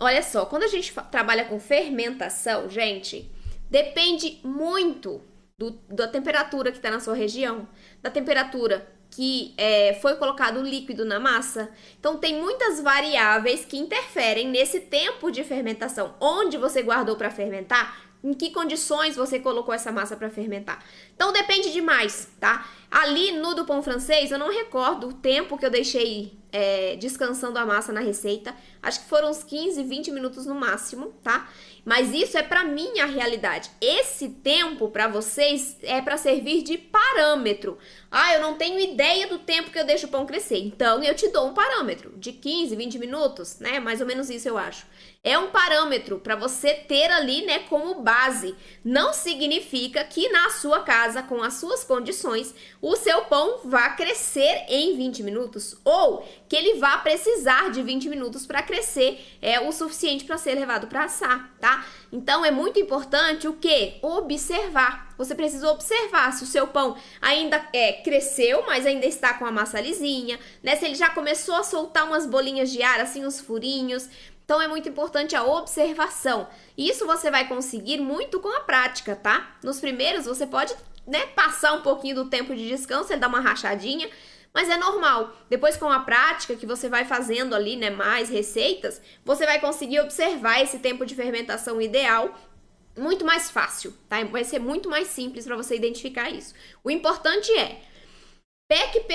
olha só, quando a gente trabalha com fermentação, gente, depende muito da temperatura que está na sua região, da temperatura que foi colocado o líquido na massa. Então, tem muitas variáveis que interferem nesse tempo de fermentação. Onde você guardou para fermentar, em que condições você colocou essa massa para fermentar. Então, depende demais, tá? Ali no do pão francês, eu não recordo o tempo que eu deixei descansando a massa na receita. Acho que foram uns 15, 20 minutos no máximo, tá? Mas isso é para minha realidade. Esse tempo para vocês é para servir de parâmetro. Ah, eu não tenho ideia do tempo que eu deixo o pão crescer. Então, eu te dou um parâmetro de 15, 20 minutos, né? Mais ou menos isso eu acho. É um parâmetro para você ter ali, né, como base. Não significa que na sua casa, com as suas condições, o seu pão vá crescer em 20 minutos ou que ele vá precisar de 20 minutos para crescer o suficiente para ser levado para assar, tá? Então, é muito importante o quê? Observar. Você precisa observar se o seu pão ainda cresceu, mas ainda está com a massa lisinha, né? Se ele já começou a soltar umas bolinhas de ar, assim, uns furinhos. Então, é muito importante a observação. E isso você vai conseguir muito com a prática, tá? Nos primeiros, você pode, né, passar um pouquinho do tempo de descanso, ele dá uma rachadinha, mas é normal. Depois, com a prática, que você vai fazendo ali, né, mais receitas, você vai conseguir observar esse tempo de fermentação ideal muito mais fácil, tá? Vai ser muito mais simples para você identificar isso. O importante peque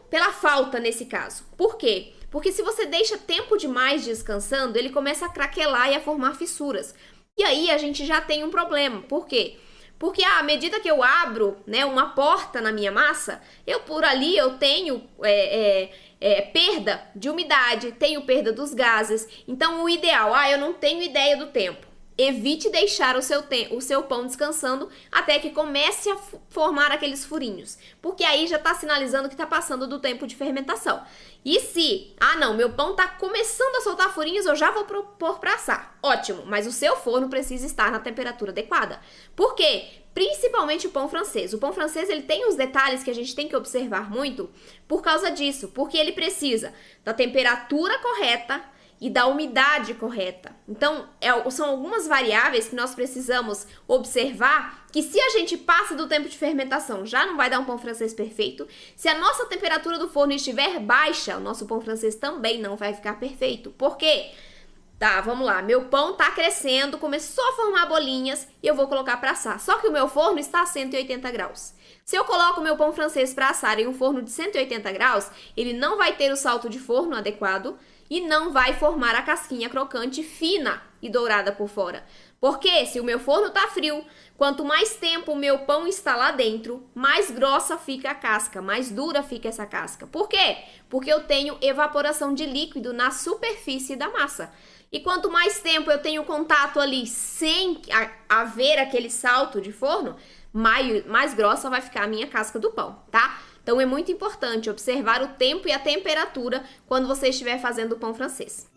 pela falta nesse caso. Por quê? Porque se você deixa tempo demais descansando, ele começa a craquelar e a formar fissuras. E aí a gente já tem um problema. Por quê? Porque à medida que eu abro, né, uma porta na minha massa, por ali eu tenho perda de umidade, tenho perda dos gases. Então o ideal, eu não tenho ideia do tempo. Evite deixar o seu pão descansando até que comece a formar aqueles furinhos, porque aí já está sinalizando que está passando do tempo de fermentação. E se, não, meu pão está começando a soltar furinhos, eu já vou pôr para assar. Ótimo, mas o seu forno precisa estar na temperatura adequada. Por quê? Principalmente o pão francês. O pão francês, ele tem uns detalhes que a gente tem que observar muito por causa disso, porque ele precisa da temperatura correta e da umidade correta. Então, são algumas variáveis que nós precisamos observar, que se a gente passa do tempo de fermentação, já não vai dar um pão francês perfeito. Se a nossa temperatura do forno estiver baixa, o nosso pão francês também não vai ficar perfeito. Por quê? Tá, vamos lá. Meu pão tá crescendo, começou a formar bolinhas e eu vou colocar para assar. Só que o meu forno está a 180 graus. Se eu coloco o meu pão francês para assar em um forno de 180 graus, ele não vai ter o salto de forno adequado e não vai formar a casquinha crocante fina e dourada por fora. Porque se o meu forno tá frio, quanto mais tempo o meu pão está lá dentro, mais grossa fica a casca, mais dura fica essa casca. Por quê? Porque eu tenho evaporação de líquido na superfície da massa. E quanto mais tempo eu tenho contato ali sem haver aquele salto de forno, mais grossa vai ficar a minha casca do pão, tá? Então, é muito importante observar o tempo e a temperatura quando você estiver fazendo o pão francês.